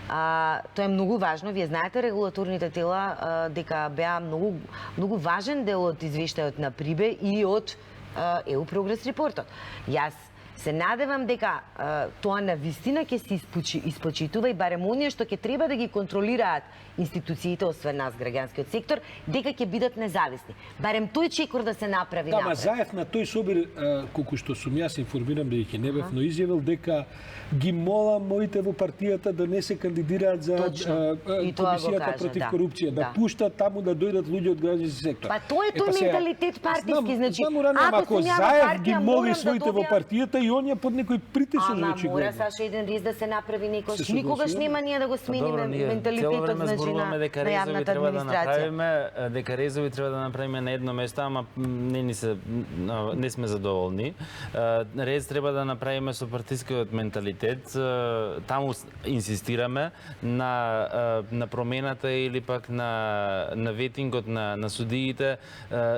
Тоа е многу важно. Вие знаете, регулаторните тела дека беа многу важен дел од извештајот на Прибе и од EU Progress Report-от. Јас се надевам дека тоа на вистина ќе се испочитува и барем оние што ќе треба да ги контролираат институциите, освен нас, граѓанскиот сектор, дека ќе бидат независни. Барем тој чекор да се направи Да, ма напред. Заев на тој собир, колку што сум јас информирам бидејќи не бев, но изјавил дека ги молам моите во партијата да не се кандидираат за Точно. И тоа го комисијата кажа, против да. корупција, да Да. пуштат таму да дојдат луѓе од граѓански сектор. Па тоа е тој сега, менталитет партиски, значи, знам, Уране, ама ако ако сум ја во Заев ги партија, моли морам да своите во добијам- партијата и он ја под некој притисок Ама очигледно. мора Саша еден рез да се направи Се некош. согласувам. Никогаш нема ние да го смениме Добро, ние цело менталитетот време значи зборуваме на дека на резови јавната треба да администрација. направиме, дека резови треба да направиме на едно место, ама не сме задоволни. Рез треба да направиме со партискиот менталитет. Таму инсистираме на промената или пак на ветингот на судиите.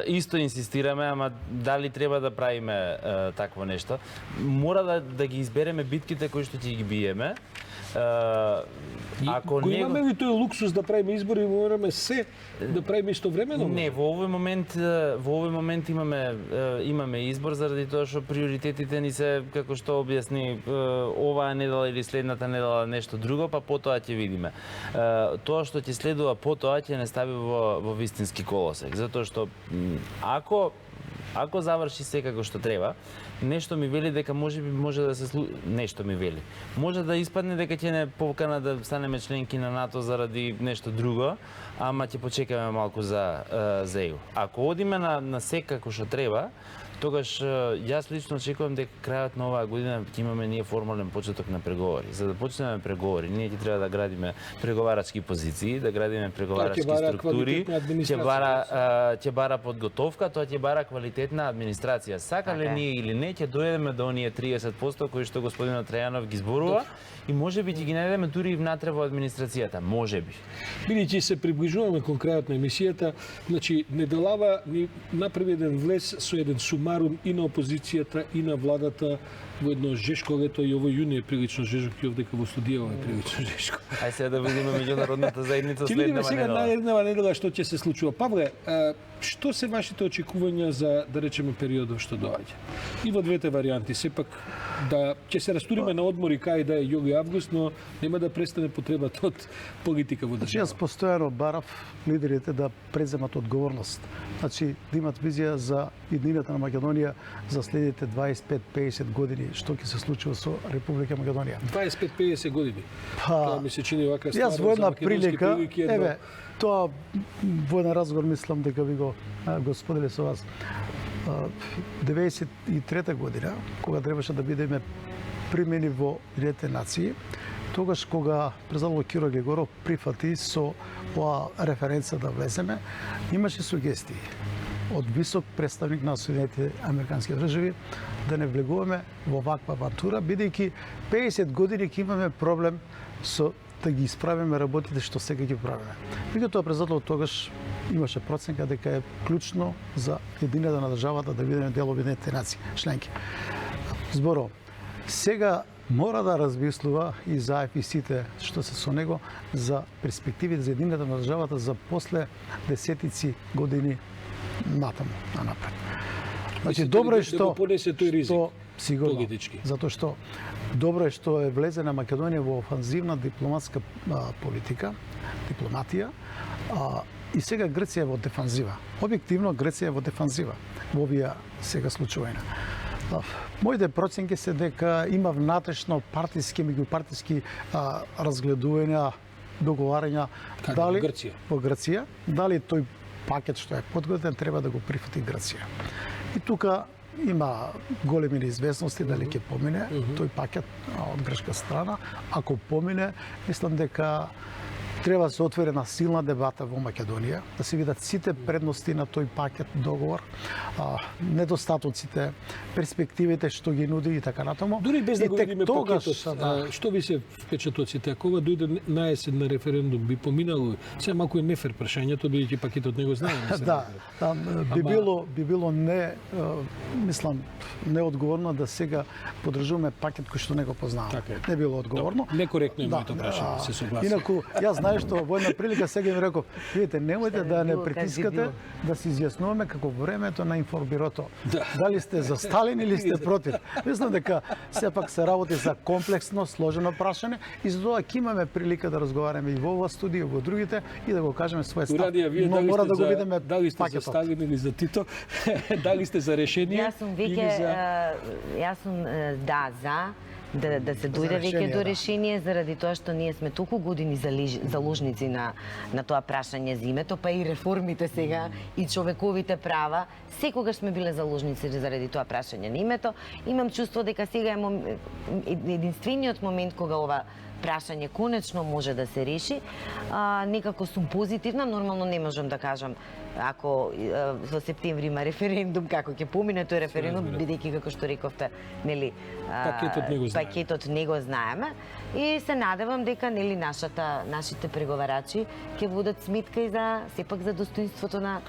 Исто инсистираме, ама дали треба да правиме такво нешто. Мора да ги избереме битките кои што ќе ги биеме. Ако Го него... имаме ли тој луксус да правиме избори и мораме се да правиме истовремено? Не, во овој момент имаме избор заради тоа што приоритетите ни се, како што објасни, оваа недела или следната недела нешто друго, па потоа ќе видиме. Тоа што ќе следува потоа ќе не стави во вистински колосек, затоа што ако заврши се како што треба, нешто ми вели дека може да се нешто ми вели. Може да испадне дека ќе не покана да станеме членки на НАТО заради нешто друго, ама ќе почекаме малку за EU. Ако одиме на се како што треба, тогаш јас лично очекувам дека крајот на оваа година ќе имаме ние формален почеток на преговори. За да почнеме преговори, ние ќе треба да градиме преговарачки позиции, да градиме преговарачки структури, ќе бара подготовка, тоа ќе бара квалитетна администрација. Сакале ние или не, ќе дојдеме до оние 30% кои што господинот Трајанов ги зборува и можеби ќе ги најдеме дури и внатре во администрацијата, можеби. Бидејќи се приближуваме кон крајот на емисијата, значи Неделава ни направи еден влез со еден сумарум и на опозицијата и на владата во едно жешко лето и овој јуни е прилично жежок и овдека во студијава е прилично жешко. Ај сега да видиме меѓународната заедница Ќе видиме следнава сега недела. нареднава недела што ќе се случува. Павле, што се вашите очекувања за, да речеме, периодот што доаѓа? И во двете варијанти, сепак да ќе се растуриме на одмори кај да е јули август, но нема да престане потребата од политика во Значи, држава. јас постојано барав лидерите да преземат одговорност. Значи, да имат визија за иднината на Македонија за следните 25-50 години. што ќе се случи со Република Македонија. 25-50 години. Па, Тоа ми се чини вака ствар. Јас во една за македонски прилика, прилики едно- еве, тоа во еден разговор мислам дека ви го споделе со вас. 93 година, кога требаше да бидеме примени во Уединетите нации, тогаш кога председател Киро Григоров прифати со оваа референца да влеземе, имаше сугестии од висок представник на Соединетите Американски држави да не влегуваме во ваква авантура, бидејќи 50 години ќе имаме проблем со да ги исправиме работите што сега ги правиме. Меѓутоа председателот тогаш имаше проценка дека е клучно за едината на државата да бидеме дел Обединетите нации, членки. Зборов, сега мора да размислува и за сите што се со него за перспективите за едината на државата за после десетици години натаму, напред. Значи добро е што го понесе тој ризик, сигурно, политички. затоа што добро е што е влезена Македонија во офанзивна дипломатска политика, дипломатија, и сега Грција е во дефанзива. Објективно Грција е во дефанзива во овие сега случаи. Моите проценки се дека има внатрешно партиски, меѓупартиски разгледувања, договарања Во Грција? Во Грција, дали тој пакет што е подготвен треба да го прифати Грција. И тука има големи неизвестности дали ќе помине тој пакет од грчка страна. Ако помине, мислам дека треба да се отворена силна дебата во Македонија, да се видат сите предности на тој пакет договор, недостатоците, перспективите што ги нуди и така натаму. Дури без да И го тек видиме тогаш, пакетот, што ви се впечатоците? Ако ова дојде на есен на референдум, би поминало? Се малку е нефер прашањето, бидејќи пакетот не го знаеме. Да, би било не, мислам, неодговорно да сега подржуваме пакет кој што не го познаваме. Така е. Не било одговорно. Некоректно е моето прашање, се согласувам. Инаку, јас знаеш што во една прилика сега ми реков, видите, немојте да не било, как би притискате било. да се изјаснуваме како во времето на информбирото. Да. Дали сте за Сталин или сте против. Мислам дека сепак се работи за комплексно, сложено прашање и затоа ќе имаме прилика да разговараме и во ова студио, и во другите и да го кажеме својот став. Урадија, вие Но мора да го видиме дали сте за пакетот. Сталин или за Тито, дали сте за решение Јас сум или веќе, за... јас сум за да се дојде веќе решение, до да. решение заради тоа што ние сме толку години заложници на тоа прашање за името, па и реформите сега и човековите права, секогаш сме биле заложници заради тоа прашање на името. Имам чувство дека сега е единствениот момент кога ова прашање конечно може да се реши. Некако сум позитивна, нормално не можам да кажам ако во септември има референдум како ќе помине тој референдум, бидејќи како што рековте, нели, пакетот не го знаеме и се надевам дека нели нашите преговарачи ќе водат сметка и за сепак за достоинството на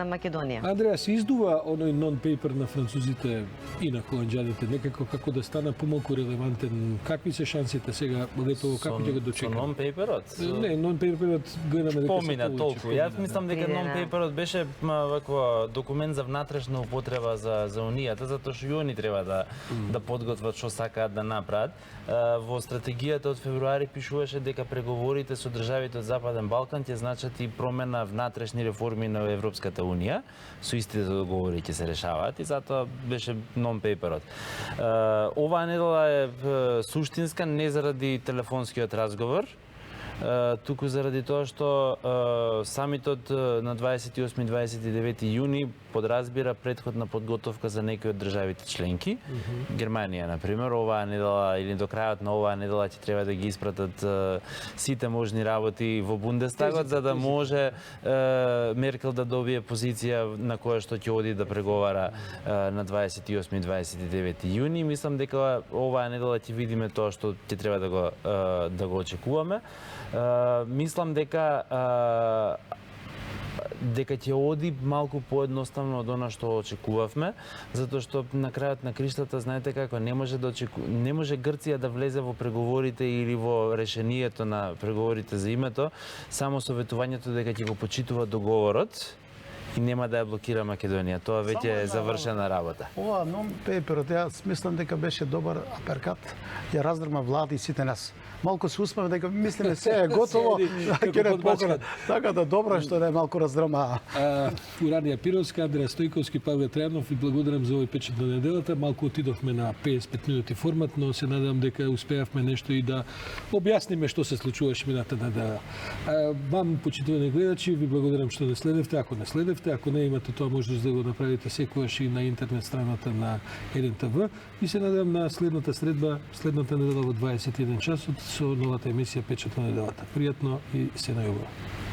Македонија. Андреа, се издува оној нон-пейпер на французите и на холанџаните, некако како да стана помалку релевантен. Какви се шансите сега, летово, како ќе го Со дочекаме? нон-пейперот? Не, нон-пейперот гледаме дека Помина толку. Јас мислам дека Да. нон-пейперот беше вакво документ за внатрешна употреба за унијата, затоа што и они треба да подготват што сакаат да направат. Во стратегијата од февруари пишуваше дека преговорите со државите од Западен Балкан ќе значат и промена внатрешни реформи на Европската унија, со истите договори ќе се решаваат и затоа беше нон-пейперот. Оваа недела е суштинска не заради телефонскиот разговор, туку заради тоа што самитот на 28-29 јуни подразбира претходна подготовка за некои од државите членки. Германија, например, оваа недела или до крајот на оваа недела ќе треба да ги испратат сите можни работи во Бундестагот за да може Меркел да добие позиција на која што ќе оди да преговара на 28-29 јуни. Мислам дека оваа недела ќе видиме тоа што ќе треба да го очекуваме. Мислам дека ќе оди малку поедноставно од она што очекувавме, затоа што на крајот на криштата знаете како не може Грција да влезе во преговорите или во решението на преговорите за името само со ветувањето дека ќе го почитува договорот и нема да ја блокира Македонија. Тоа веќе е завршена работа. Ова non-paper, јас мислам дека беше добар аперкат. Ја раздрма влада и сите нас. Малку се успеме дека мислиме се е готово, како ќе не подмачкат. покра. Така да добро што да е малку раздрма. Уранија Пировска, Андреја Стојковски, Павле Трајанов, ви благодарам за овој печат на неделата. Малку отидовме на 55 минути формат, но се надевам дека успеавме нешто и да објасниме што се случуваше мината недела. Вам, почитувани гледачи, ви благодарам што не следевте. Ако не следевте, ако не имате тоа можност да го направите секогаш и на интернет страната на 1TV. И се надевам на следната средба, следната недела во 21 часот со новата емисија Печат на неделата. Пријатно и се најубаво.